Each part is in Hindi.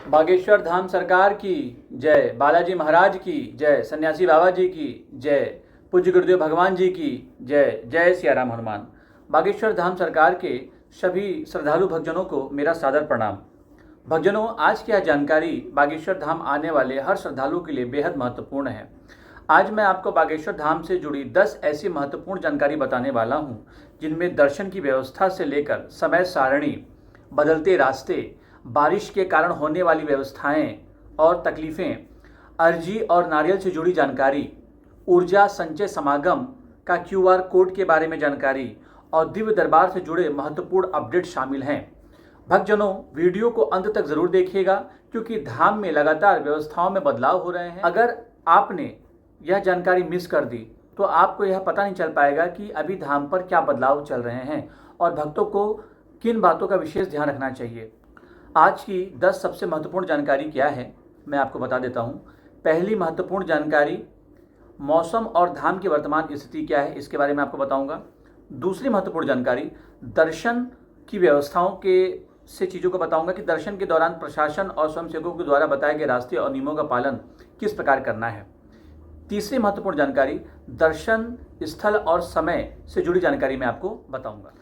बागेश्वर धाम सरकार की जय, बालाजी महाराज की जय, सन्यासी बाबा जी की जय, पूज्य गुरुदेव भगवान जी की जय। जय सिया राम हनुमान। बागेश्वर धाम सरकार के सभी श्रद्धालु भक्तजनों को मेरा सादर प्रणाम। भक्तजनों, आज की यह जानकारी बागेश्वर धाम आने वाले हर श्रद्धालु के लिए बेहद महत्वपूर्ण है। आज मैं आपको बागेश्वर धाम से जुड़ी 10 ऐसी महत्वपूर्ण जानकारी बताने वाला हूँ जिनमें दर्शन की व्यवस्था से लेकर समय सारणी, बदलते रास्ते, बारिश के कारण होने वाली व्यवस्थाएं और तकलीफ़ें, अर्जी और नारियल से जुड़ी जानकारी, ऊर्जा संचय समागम का क्यूआर कोड के बारे में जानकारी और दिव्य दरबार से जुड़े महत्वपूर्ण अपडेट शामिल हैं। भक्तजनों, वीडियो को अंत तक जरूर देखिएगा क्योंकि धाम में लगातार व्यवस्थाओं में बदलाव हो रहे हैं। अगर आपने यह जानकारी मिस कर दी तो आपको यह पता नहीं चल पाएगा कि अभी धाम पर क्या बदलाव चल रहे हैं और भक्तों को किन बातों का विशेष ध्यान रखना चाहिए। आज की 10 सबसे महत्वपूर्ण जानकारी क्या है, मैं आपको बता देता हूँ। पहली महत्वपूर्ण जानकारी, मौसम और धाम की वर्तमान स्थिति क्या है, इसके बारे में आपको बताऊंगा। दूसरी महत्वपूर्ण जानकारी, दर्शन की व्यवस्थाओं के से चीज़ों को बताऊंगा कि दर्शन के दौरान प्रशासन और स्वयंसेवकों के द्वारा बताए गए रास्ते और नियमों का पालन किस प्रकार करना है। तीसरी महत्वपूर्ण जानकारी, दर्शन स्थल और समय से जुड़ी जानकारी मैं आपको बताऊंगा।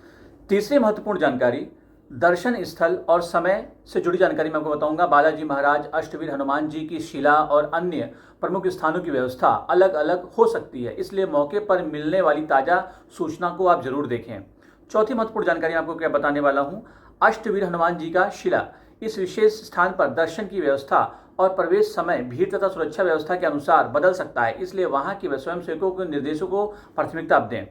तीसरी महत्वपूर्ण जानकारी, दर्शन स्थल और समय से जुड़ी जानकारी मैं आपको बताऊंगा। बालाजी महाराज, अष्टवीर हनुमान जी की शिला और अन्य प्रमुख स्थानों की व्यवस्था अलग अलग हो सकती है, इसलिए मौके पर मिलने वाली ताज़ा सूचना को आप जरूर देखें। चौथी महत्वपूर्ण जानकारी आपको क्या बताने वाला हूँ, अष्टवीर हनुमान जी का शिला। इस विशेष स्थान पर दर्शन की व्यवस्था और प्रवेश समय भीड़ तथा सुरक्षा व्यवस्था के अनुसार बदल सकता है, इसलिए वहाँ के स्वयंसेवकों के निर्देशों को प्राथमिकता दें।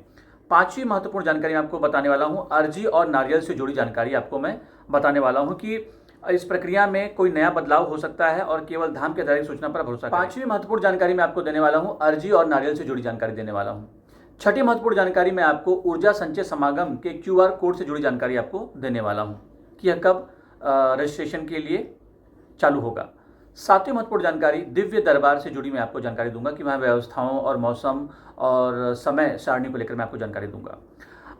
पांचवी महत्वपूर्ण जानकारी मैं आपको बताने वाला हूं, अर्जी और नारियल से जुड़ी जानकारी आपको मैं बताने वाला हूं कि इस प्रक्रिया में कोई नया बदलाव हो सकता है और केवल धाम के आधिकारिक सूचना पर भरोसा करें। पांचवी महत्वपूर्ण जानकारी मैं आपको देने वाला हूं, अर्जी और नारियल से जुड़ी जानकारी देने वाला हूं। छठी महत्वपूर्ण जानकारी मैं आपको ऊर्जा संचय समागम के क्यूआर कोड से जुड़ी जानकारी आपको देने वाला हूँ कि यह कब रजिस्ट्रेशन के लिए चालू होगा। सातवीं महत्वपूर्ण जानकारी, दिव्य दरबार से जुड़ी मैं आपको जानकारी दूंगा कि वहाँ व्यवस्थाओं और मौसम और समय सारणी को लेकर मैं आपको जानकारी दूंगा।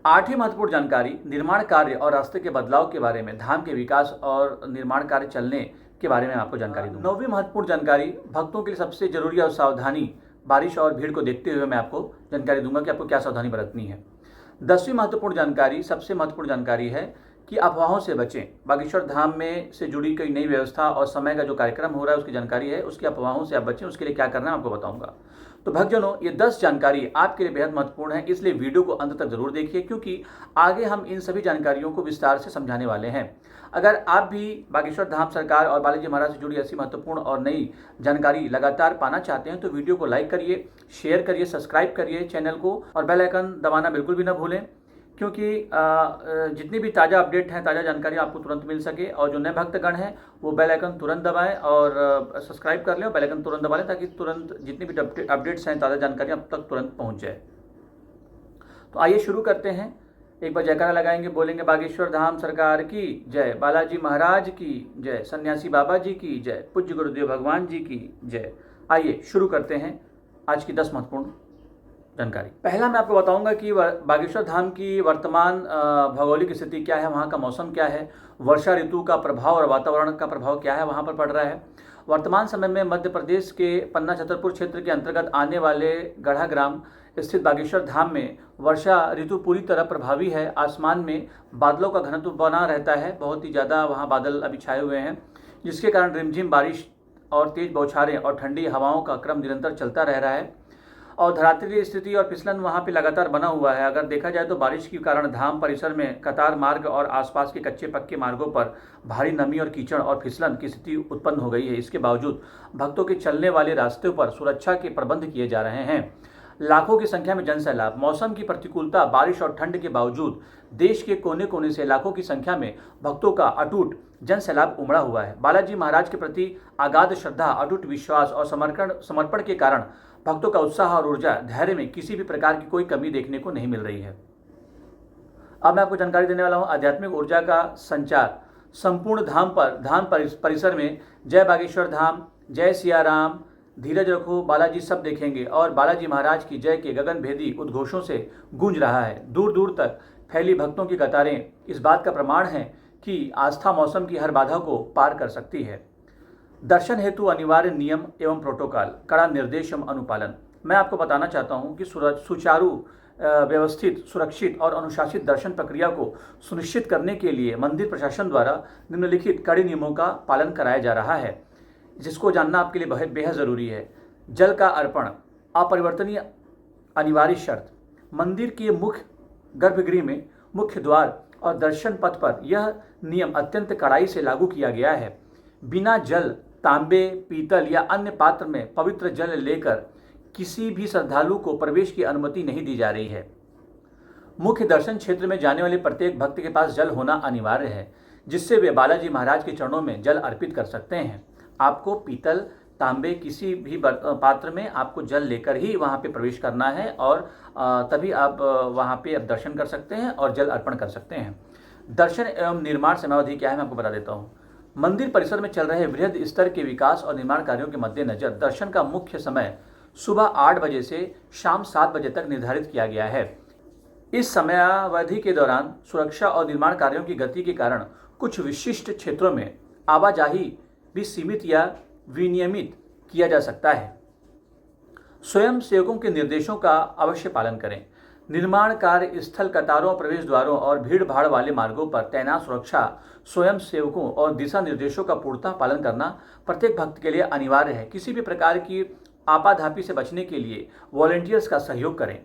आठवीं महत्वपूर्ण जानकारी, निर्माण कार्य और रास्ते के बदलाव के बारे में, धाम के विकास और निर्माण कार्य चलने के बारे में आपको जानकारी दूंगा। नौवीं महत्वपूर्ण जानकारी, भक्तों के लिए सबसे जरूरी और सावधानी, बारिश और भीड़ को देखते हुए मैं आपको जानकारी दूंगा कि आपको क्या सावधानी बरतनी है। 10वीं महत्वपूर्ण जानकारी, सबसे महत्वपूर्ण जानकारी है कि अफवाहों से बचें। बागेश्वर धाम में से जुड़ी कई नई व्यवस्था और समय का जो कार्यक्रम हो रहा है उसकी जानकारी है, उसकी अफवाहों से आप बचें, उसके लिए क्या करना है आपको बताऊंगा। तो भक्तजनों, ये 10 जानकारी आपके लिए बेहद महत्वपूर्ण है, इसलिए वीडियो को अंत तक जरूर देखिए क्योंकि आगे हम इन सभी जानकारियों को विस्तार से समझाने वाले हैं। अगर आप भी बागेश्वर धाम सरकार और बालाजी महाराज से जुड़ी ऐसी महत्वपूर्ण और नई जानकारी लगातार पाना चाहते हैं तो वीडियो को लाइक करिए, शेयर करिए, सब्सक्राइब करिए चैनल को और बेल आइकन दबाना बिल्कुल भी ना भूलें क्योंकि जितनी भी ताज़ा अपडेट हैं, ताज़ा जानकारी आपको तुरंत मिल सके। और जो नए भक्तगण हैं वो बेल आइकन तुरंत दबाएं और सब्सक्राइब कर लें और बेल आइकन तुरंत दबा लें ताकि तुरंत जितनी भी अपडेट्स हैं, ताज़ा जानकारी आप तक तुरंत पहुंच जाए। तो आइए शुरू करते हैं। एक बार जयकारा लगाएंगे, बोलेंगे बागेश्वर धाम सरकार की जय, बालाजी महाराज की जय, सन्यासी बाबा जी की जय, पूज्य गुरुदेव भगवान जी की जय। आइए शुरू करते हैं आज की 10 महत्वपूर्ण जानकारी। पहला मैं आपको बताऊंगा कि बागेश्वर धाम की वर्तमान भौगोलिक स्थिति क्या है, वहाँ का मौसम क्या है, वर्षा ऋतु का प्रभाव और वातावरण का प्रभाव क्या है वहाँ पर पड़ रहा है। वर्तमान समय में मध्य प्रदेश के पन्ना छतरपुर क्षेत्र के अंतर्गत आने वाले गढ़ा ग्राम स्थित बागेश्वर धाम में वर्षा ऋतु पूरी तरह प्रभावी है। आसमान में बादलों का घनत्व बना रहता है, बहुत ही ज़्यादा वहाँ बादल अभी छाए हुए हैं, जिसके कारण रिमझिम बारिश और तेज बौछारें और ठंडी हवाओं का क्रम निरंतर चलता रह रहा है। और धरातलीय स्थिति और फिसलन वहाँ पे लगातार बना हुआ है। अगर देखा जाए तो बारिश के कारण धाम परिसर में कतार मार्ग और आसपास के कच्चे पक्के मार्गों पर भारी नमी और कीचड़ और फिसलन की स्थिति उत्पन्न हो गई है। इसके बावजूद भक्तों के चलने वाले रास्तों पर सुरक्षा के प्रबंध किए जा रहे हैं। लाखों की संख्या में जनसैलाब, मौसम की प्रतिकूलता, बारिश और ठंड के बावजूद देश के कोने कोने से लाखों की संख्या में भक्तों का अटूट जनसैलाब उमड़ा हुआ है। बालाजी महाराज के प्रति अगाध श्रद्धा, अटूट विश्वास और समर्पण के कारण भक्तों का उत्साह और ऊर्जा, धैर्य में किसी भी प्रकार की कोई कमी देखने को नहीं मिल रही है। अब मैं आपको जानकारी देने वाला हूँ आध्यात्मिक ऊर्जा का संचार संपूर्ण धाम परिसर में। जय बागेश्वर धाम, जय सिया राम, धीरज रखो, बालाजी सब देखेंगे और बालाजी महाराज की जय के गगनभेदी उद्घोषों से गूंज रहा है। दूर दूर तक फैली भक्तों की कतारें इस बात का प्रमाण है कि आस्था मौसम की हर बाधा को पार कर सकती है। दर्शन हेतु अनिवार्य नियम एवं प्रोटोकॉल, कड़ा निर्देश एवं अनुपालन। मैं आपको बताना चाहता हूं कि सुचारू, व्यवस्थित, सुरक्षित और अनुशासित दर्शन प्रक्रिया को सुनिश्चित करने के लिए मंदिर प्रशासन द्वारा निम्नलिखित कड़े नियमों का पालन कराया जा रहा है, जिसको जानना आपके लिए बेहद ज़रूरी है। जल का अर्पण अपरिवर्तनीय अनिवार्य शर्त। मंदिर के मुख्य गर्भगृह में मुख्य द्वार और दर्शन पथ पर यह नियम अत्यंत कड़ाई से लागू किया गया है। बिना जल, तांबे, पीतल या अन्य पात्र में पवित्र जल लेकर किसी भी श्रद्धालु को प्रवेश की अनुमति नहीं दी जा रही है। मुख्य दर्शन क्षेत्र में जाने वाले प्रत्येक भक्त के पास जल होना अनिवार्य है, जिससे वे बालाजी महाराज के चरणों में जल अर्पित कर सकते हैं। आपको पीतल, तांबे किसी भी पात्र में आपको जल लेकर ही वहाँ पे प्रवेश करना है और तभी आप वहाँ पे अब दर्शन कर सकते हैं और जल अर्पण कर सकते हैं। दर्शन एवं निर्माण समयावधि क्या है, मैं आपको बता देता हूँ। मंदिर परिसर में चल रहे वृहद स्तर के विकास और निर्माण कार्यों के मद्देनजर दर्शन का मुख्य समय सुबह 8 बजे से शाम 7 बजे तक निर्धारित किया गया है। इस समयावधि के दौरान सुरक्षा और निर्माण कार्यों की गति के कारण कुछ विशिष्ट क्षेत्रों में आवाजाही भी सीमित या विनियमित किया जा सकता है। स्वयं सेवकों के निर्देशों का अवश्य पालन करें। निर्माण कार्य स्थल, कतारों, प्रवेश द्वारों और भीड़ भाड़ वाले मार्गों पर तैनात सुरक्षा स्वयं सेवकों और दिशा निर्देशों का पूर्णतः पालन करना प्रत्येक भक्त के लिए अनिवार्य है। किसी भी प्रकार की आपाधापी से बचने के लिए वॉलंटियर्स का सहयोग करें।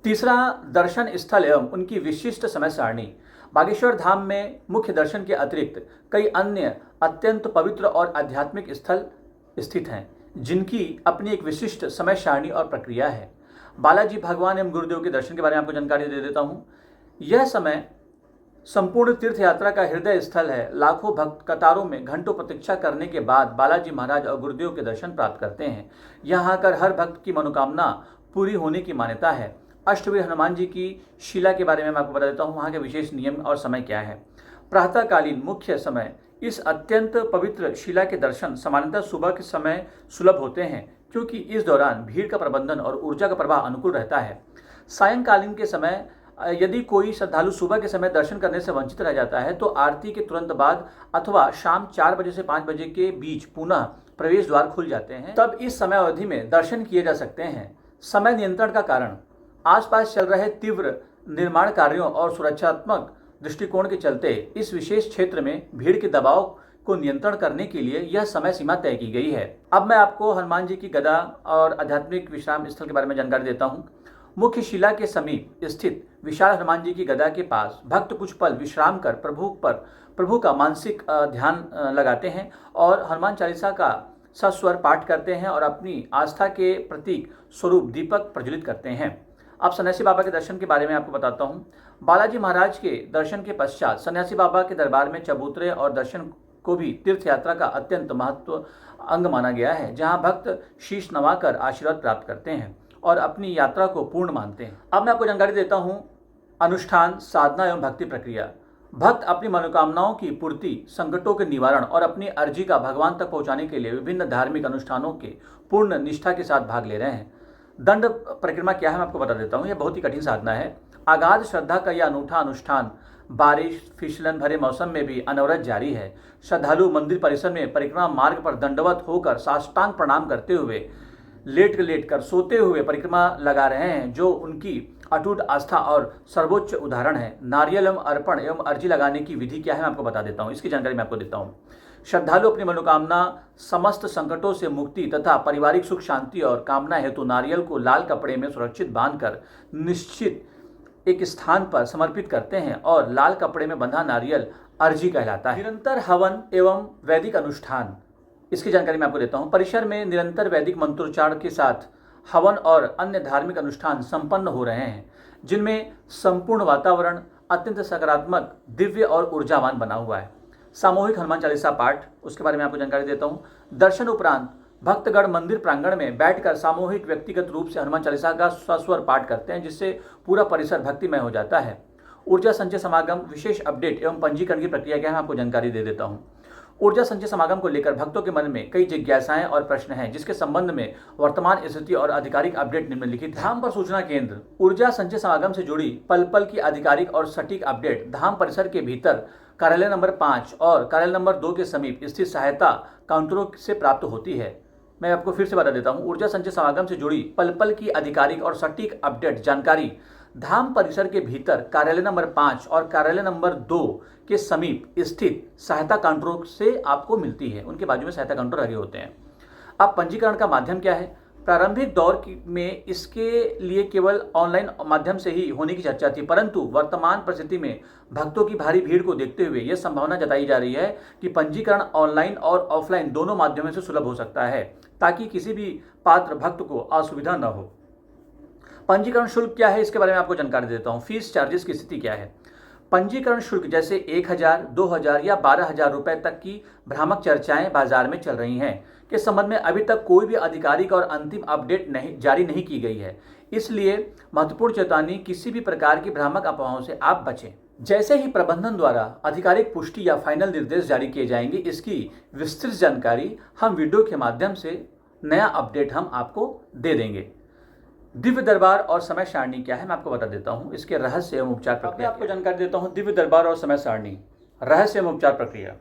तीसरा, दर्शन स्थल एवं उनकी विशिष्ट समय सारणी। बागेश्वर धाम में मुख्य दर्शन के अतिरिक्त कई अन्य अत्यंत पवित्र और आध्यात्मिक स्थल स्थित हैं, जिनकी अपनी एक विशिष्ट समय सारणी और प्रक्रिया है। बालाजी भगवान एवं गुरुदेव के दर्शन के बारे में आपको जानकारी दे देता हूँ। यह समय संपूर्ण तीर्थ यात्रा का हृदय स्थल है। लाखों भक्त कतारों में घंटों प्रतीक्षा करने के बाद बालाजी महाराज और गुरुदेव के दर्शन प्राप्त करते हैं। यहाँ आकर हर भक्त की मनोकामना पूरी होने की मान्यता है। अष्टवीर हनुमान जी की शिला के बारे में मैं आपको बता देता हूँ, वहाँ के विशेष नियम और समय क्या है। प्रातःकालीन मुख्य समय इस अत्यंत पवित्र शिला के दर्शन सामान्यतः सुबह के समय सुलभ होते हैं, क्योंकि इस दौरान भीड़ का प्रबंधन और ऊर्जा का प्रवाह अनुकूल रहता है। सायंकालीन के समय यदि कोई श्रद्धालु सुबह के समय दर्शन करने से वंचित रह जाता है तो आरती के तुरंत बाद अथवा शाम 4 बजे से 5 बजे के बीच पुनः प्रवेश द्वार खुल जाते हैं, तब इस समय अवधि में दर्शन किए जा सकते हैं। समय नियंत्रण का कारण आसपास चल रहे तीव्र निर्माण कार्यों और सुरक्षात्मक दृष्टिकोण के चलते इस विशेष क्षेत्र में भीड़ के दबाव को नियंत्रण करने के लिए यह समय सीमा तय की गई है। अब मैं आपको हनुमान जी की गदा और आध्यात्मिक विश्राम स्थल के बारे में जानकारी देता हूँ। मुख्य शिला के समीप स्थित विशाल हनुमान जी की गदा के पास भक्त कुछ पल विश्राम कर प्रभु का मानसिक ध्यान लगाते हैं और हनुमान चालीसा का सस्वर पाठ करते हैं और अपनी आस्था के प्रतीक स्वरूप दीपक प्रज्वलित करते हैं। अब सन्यासी बाबा के दर्शन के बारे में आपको बताता हूँ। बालाजी महाराज के दर्शन के पश्चात सन्यासी बाबा के दरबार में चबूतरे और दर्शन को भी तीर्थ यात्रा का अत्यंत महत्व अंग माना गया है, जहाँ भक्त शीश नवाकर आशीर्वाद प्राप्त करते हैं और अपनी यात्रा को पूर्ण मानते हैं। अब मैं आपको जानकारी देता हूँ अनुष्ठान, साधना एवं भक्ति प्रक्रिया। भक्त अपनी मनोकामनाओं की पूर्ति, संकटों के निवारण और अपनी अर्जी का भगवान तक पहुँचाने के लिए विभिन्न धार्मिक अनुष्ठानों के पूर्ण निष्ठा के साथ भाग ले रहे हैं। दंड परिक्रमा क्या है, मैं आपको बता देता हूँ। यह बहुत ही कठिन साधना है। अगाध श्रद्धा का यह अनूठा अनुष्ठान बारिश, फिसलन भरे मौसम में भी अनवरत जारी है। श्रद्धालु मंदिर परिसर में परिक्रमा मार्ग पर दंडवत होकर साष्टांग प्रणाम करते हुए लेट कर सोते हुए परिक्रमा लगा रहे हैं, जो उनकी अटूट आस्था और सर्वोच्च उदाहरण है। नारियल एवं अर्पण एवं अर्जी लगाने की विधि क्या है, मैं आपको बता देता हूँ। इसकी जानकारी मैं आपको देता हूँ। श्रद्धालु अपनी मनोकामना, समस्त संकटों से मुक्ति तथा पारिवारिक सुख शांति और कामना हेतु नारियल को लाल कपड़े में सुरक्षित बांधकर निश्चित एक स्थान पर समर्पित करते हैं और लाल कपड़े में बंधा नारियल अर्जी कहलाता है। निरंतर हवन एवं वैदिक अनुष्ठान, इसकी जानकारी मैं आपको देता हूँ। परिसर में निरंतर वैदिक मंत्रोच्चारण के साथ हवन और अन्य धार्मिक अनुष्ठान संपन्न हो रहे हैं, जिनमें संपूर्ण वातावरण अत्यंत सकारात्मक, दिव्य और ऊर्जावान बना हुआ है। सामूहिक हनुमान चालीसा पाठ, उसके बारे में आपको जानकारी देता हूँ। दर्शन उपरांत भक्तगण मंदिर प्रांगण में बैठकर सामूहिक व्यक्तिगत रूप से हनुमान चालीसा का सस्वर पाठ करते हैं, जिससे पूरा परिसर भक्तिमय हो जाता है। ऊर्जा संचय समागम, विशेष अपडेट एवं पंजीकरण की प्रक्रिया क्या है, मैं आपको जानकारी दे देता हूँ। ऊर्जा संचय समागम को लेकर भक्तों के मन में कई जिज्ञासाएं और प्रश्न हैं, जिसके संबंध में वर्तमान स्थिति और आधिकारिक अपडेट निम्नलिखित। धाम पर सूचना केंद्र। ऊर्जा संचय समागम से जुड़ी पल पल की आधिकारिक और सटीक अपडेट धाम परिसर के भीतर कार्यालय नंबर 5 और कार्यालय नंबर 2 के समीप स्थित सहायता काउंटरों से प्राप्त होती है। मैं आपको फिर से बता देता हूँ, ऊर्जा संचय समागम से जुड़ी पल पल की आधिकारिक और सटीक अपडेट जानकारी धाम परिसर के भीतर कार्यालय नंबर 5 और कार्यालय नंबर 2 के समीप स्थित सहायता काउंटरों से आपको मिलती है। उनके बाजू में सहायता काउंटर लगे होते हैं। अब पंजीकरण का माध्यम क्या है? प्रारंभिक दौर में इसके लिए केवल ऑनलाइन माध्यम से ही होने की चर्चा थी, परंतु वर्तमान परिस्थिति में भक्तों की भारी भीड़ को देखते हुए यह संभावना जताई जा रही है कि पंजीकरण ऑनलाइन और ऑफलाइन दोनों माध्यमों से सुलभ हो सकता है, ताकि किसी भी पात्र भक्त को असुविधा न हो। पंजीकरण शुल्क क्या है, इसके बारे में आपको जानकारी देता हूँ। फीस चार्जेस की स्थिति क्या है? पंजीकरण शुल्क जैसे 1000, 2000 या 12000 रुपए तक की भ्रामक चर्चाएं बाजार में चल रही हैं के संबंध में अभी तक कोई भी आधिकारिक और अंतिम अपडेट जारी नहीं की गई है। इसलिए महत्वपूर्ण चेतावनी, किसी भी प्रकार की भ्रामक अफवाहों से आप बचें। जैसे ही प्रबंधन द्वारा आधिकारिक पुष्टि या फाइनल निर्देश जारी किए जाएंगे, इसकी विस्तृत जानकारी हम वीडियो के माध्यम से नया अपडेट हम आपको दे देंगे। दिव्य दरबार और समय सारणी क्या है, मैं आपको बता देता हूँ। इसके रहस्य एवं उपचार प्रक्रिया आपको जानकारी देता हूँ। दिव्य दरबार और समय सारणी, रहस्य एवं उपचार प्रक्रिया।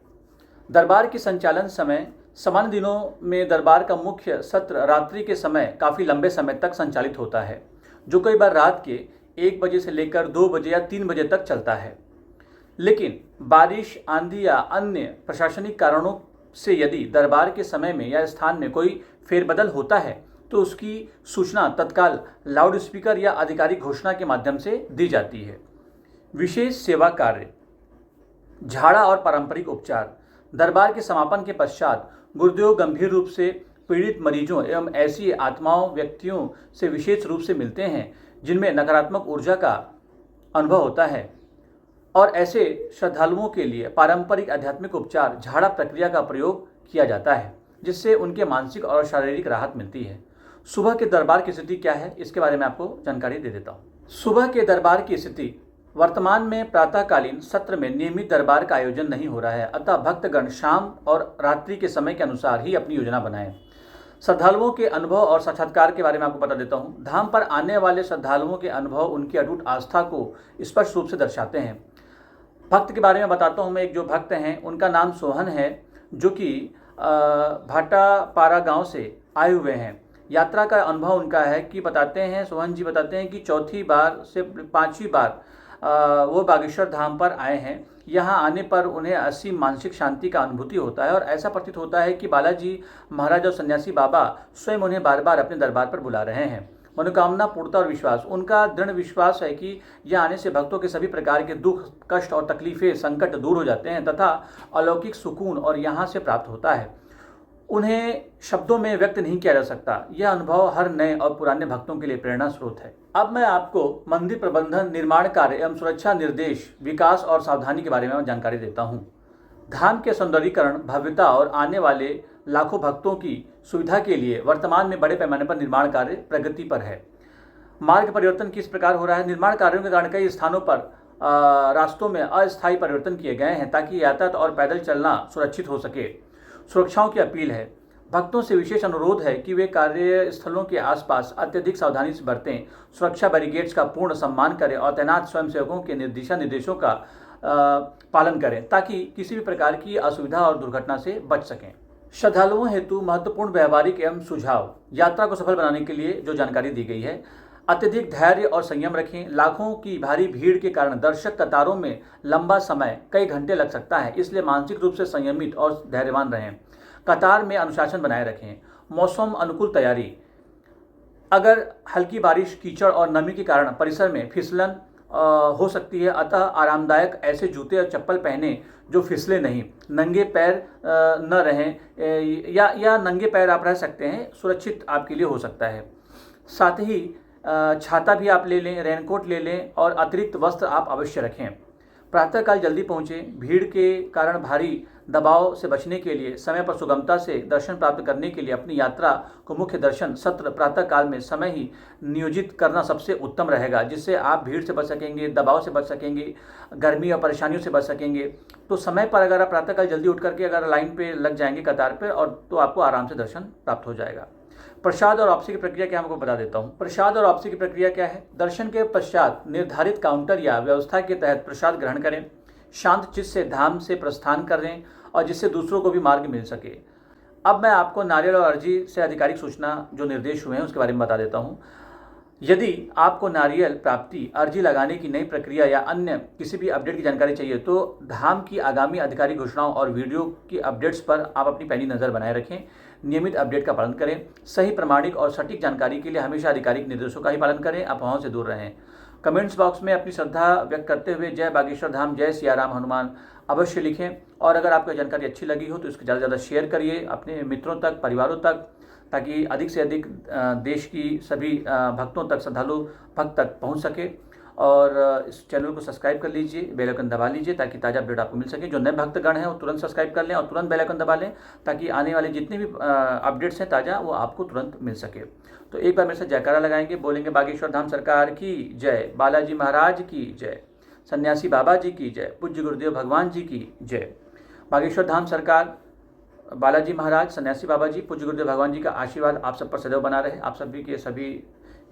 दरबार की संचालन समय। सामान्य दिनों में दरबार का मुख्य सत्र रात्रि के समय काफ़ी लंबे समय तक संचालित होता है, जो कई बार रात के 1 बजे से लेकर 2 बजे या 3 बजे तक चलता है। लेकिन बारिश, आंधी या अन्य प्रशासनिक कारणों से यदि दरबार के समय में या स्थान में कोई फेरबदल होता है तो उसकी सूचना तत्काल लाउड स्पीकर या आधिकारिक घोषणा के माध्यम से दी जाती है। विशेष सेवा कार्य। झाड़ा और पारंपरिक उपचार। दरबार के समापन के पश्चात गुरुदेव गंभीर रूप से पीड़ित मरीजों एवं ऐसी आत्माओं व्यक्तियों से विशेष रूप से मिलते हैं जिनमें नकारात्मक ऊर्जा का अनुभव होता है, और ऐसे श्रद्धालुओं के लिए पारंपरिक आध्यात्मिक उपचार झाड़ा प्रक्रिया का प्रयोग किया जाता है, जिससे उनके मानसिक और शारीरिक राहत मिलती है। सुबह के दरबार की स्थिति क्या है, इसके बारे में आपको जानकारी दे देता हूँ। सुबह के दरबार की स्थिति। वर्तमान में प्रातःकालीन सत्र में नियमित दरबार का आयोजन नहीं हो रहा है, अतः भक्तगण शाम और रात्रि के समय के अनुसार ही अपनी योजना बनाएं। श्रद्धालुओं के अनुभव और साक्षात्कार के बारे में आपको बता देता हूँ। धाम पर आने वाले श्रद्धालुओं के अनुभव उनकी अटूट आस्था को स्पष्ट रूप से दर्शाते हैं। भक्त के बारे में बताता हूँ मैं। एक जो भक्त हैं उनका नाम सोहन है, जो कि भाटापारा गांव से आए हुए हैं। यात्रा का अनुभव उनका है कि बताते हैं, सोहन जी बताते हैं कि चौथी बार से 5वीं बार वो बागेश्वर धाम पर आए हैं। यहाँ आने पर उन्हें असीम मानसिक शांति का अनुभूति होता है और ऐसा प्रतीत होता है कि बालाजी महाराज और सन्यासी बाबा स्वयं उन्हें बार बार अपने दरबार पर बुला रहे हैं। मनोकामना पूर्णता और विश्वास। उनका दृढ़ विश्वास है कि यह आने से भक्तों के सभी प्रकार के दुख, कष्ट और तकलीफें, संकट दूर हो जाते हैं तथा अलौकिक सुकून और यहाँ से प्राप्त होता है। उन्हें शब्दों में व्यक्त नहीं किया जा सकता। यह अनुभव हर नए और पुराने भक्तों के लिए प्रेरणा स्रोत है। अब मैं आपको मंदिर प्रबंधन, निर्माण कार्य एवं सुरक्षा निर्देश, विकास और सावधानी के बारे में जानकारी देता हूँ। धाम के सौंदर्यीकरण, भव्यता और आने वाले लाखों भक्तों की सुविधा के लिए वर्तमान में बड़े पैमाने पर निर्माण कार्य प्रगति पर है। मार्ग परिवर्तन किस प्रकार हो रहा है? निर्माण कार्यों के कारण कई स्थानों पर रास्तों में अस्थायी परिवर्तन किए गए हैं ताकि यातायात और पैदल चलना सुरक्षित हो सके। सुरक्षाओं की अपील है। भक्तों से विशेष अनुरोध है कि वे कार्यस्थलों के आसपास अत्यधिक सावधानी से बरतें, सुरक्षा बैरिकेड्स का पूर्ण सम्मान करें और तैनात स्वयंसेवकों के निर्देशों का पालन करें ताकि किसी भी प्रकार की असुविधा और दुर्घटना से बच सकें। श्रद्धालुओं हेतु महत्वपूर्ण व्यवहारिक एवं सुझाव। यात्रा को सफल बनाने के लिए जो जानकारी दी गई है। अत्यधिक धैर्य और संयम रखें। लाखों की भारी भीड़ के कारण दर्शक कतारों में लंबा समय, कई घंटे लग सकता है, इसलिए मानसिक रूप से संयमित और धैर्यवान रहें। कतार में अनुशासन बनाए रखें। मौसम अनुकूल तैयारी। अगर हल्की बारिश, कीचड़ और नमी के कारण परिसर में फिसलन हो सकती है, अतः आरामदायक ऐसे जूते और चप्पल पहने जो फिसले नहीं। नंगे पैर न रहें या नंगे पैर आप रह सकते हैं, सुरक्षित आपके लिए हो सकता है। साथ ही छाता भी आप ले लें, रेनकोट ले लें और अतिरिक्त वस्त्र आप अवश्य रखें। प्रातःकाल जल्दी पहुँचें। भीड़ के कारण भारी दबाव से बचने के लिए, समय पर सुगमता से दर्शन प्राप्त करने के लिए अपनी यात्रा को मुख्य दर्शन सत्र प्रातःकाल में समय ही नियोजित करना सबसे उत्तम रहेगा, जिससे आप भीड़ से बच सकेंगे, दबाव से बच सकेंगे, गर्मी और परेशानियों से बच सकेंगे। तो समय पर अगर आप प्रातःकाल जल्दी उठ करके अगर लाइन पे लग जाएंगे कतार पे, और तो आपको आराम से दर्शन प्राप्त हो जाएगा। प्रसाद और वापसी की प्रक्रिया क्या, हमको बता देता हूँ। प्रसाद और वापसी की प्रक्रिया क्या है? दर्शन के पश्चात निर्धारित काउंटर या व्यवस्था के तहत प्रसाद ग्रहण करें, शांत चित्त से धाम से प्रस्थान करें और जिससे दूसरों को भी मार्ग मिल सके। अब मैं आपको नारियल और अर्जी से आधिकारिक सूचना जो निर्देश हुए हैं उसके बारे में बता देता हूँ। यदि आपको नारियल प्राप्ति, अर्जी लगाने की नई प्रक्रिया या अन्य किसी भी अपडेट की जानकारी चाहिए तो धाम की आगामी आधिकारिक घोषणाओं और वीडियो की अपडेट्स पर आप अपनी पैनी नज़र बनाए रखें। नियमित अपडेट का पालन करें। सही, प्रमाणिक और सटीक जानकारी के लिए हमेशा आधिकारिक निर्देशों का ही पालन करें। अफवाहों से दूर रहें। कमेंट्स बॉक्स में अपनी श्रद्धा व्यक्त करते हुए जय बागेश्वर धाम, जय सियाराम हनुमान अवश्य लिखें। और अगर आपको जानकारी अच्छी लगी हो तो इसको ज़्यादा से ज़्यादा शेयर करिए अपने मित्रों तक, परिवारों तक, ताकि अधिक से अधिक देश की सभी भक्तों तक, श्रद्धालु भक्त तक पहुंच सके। और इस चैनल को सब्सक्राइब कर लीजिए, बेल आइकन दबा लीजिए ताकि ताज़ा अपडेट आपको मिल सके। जो नए भक्तगण हैं वो तुरंत सब्सक्राइब कर लें और तुरंत बेल आइकन दबा लें ताकि आने वाले जितने भी अपडेट्स हैं ताज़ा, वो आपको तुरंत मिल सके। तो एक बार मेरे से जयकारा लगाएंगे, बोलेंगे बागेश्वर धाम सरकार की जय, बालाजी महाराज की जय, सन्यासी बाबा जी की जय, पूज्य गुरुदेव भगवान जी की जय। बागेश्वर धाम सरकार, बालाजी महाराज, सन्यासी बाबा जी, पूज्य गुरुदेव भगवान जी का आशीर्वाद आप सब पर सदैव बना रहे। आप सभी के सभी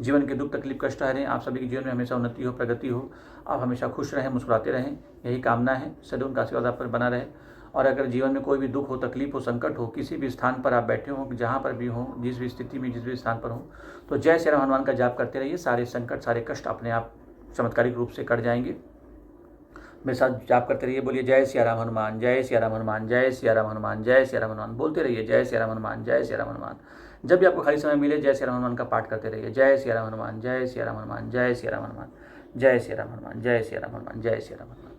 जीवन के दुख तकलीफ कष्ट हरें। आप सभी के जीवन में हमेशा उन्नति हो, प्रगति हो। आप हमेशा खुश रहें, मुस्कुराते रहें, यही कामना है। सदैव उनका आशीर्वाद आप पर बना रहे। और अगर जीवन में कोई भी दुख हो, तकलीफ हो, संकट हो, किसी भी स्थान पर आप बैठे हों, जहाँ पर भी हों, जिस भी स्थिति में, जिस भी स्थान पर हों, तो जय श्री राम हनुमान का जाप करते रहिए। सारे संकट, सारे कष्ट अपने आप चमत्कारिक रूप से कट जाएंगे। मेरे साथ जाप करते रहिए, बोलिए जय सियाराम हनुमान, जय सियाराम हनुमान, जय सियाराम हनुमान, जय सियाराम हनुमान। बोलते रहिए जय सियाराम हनुमान, जय सियाराम हनुमान। जब भी आपको खाली समय मिले जय सियाराम हनुमान का पाठ करते रहिए। जय सियाराम हनुमान, जय सियाराम हनुमान, जय सियाराम हनुमान, जय सियाराम हनुमान, जय सियाराम हनुमान, जय सियाराम हनुमान।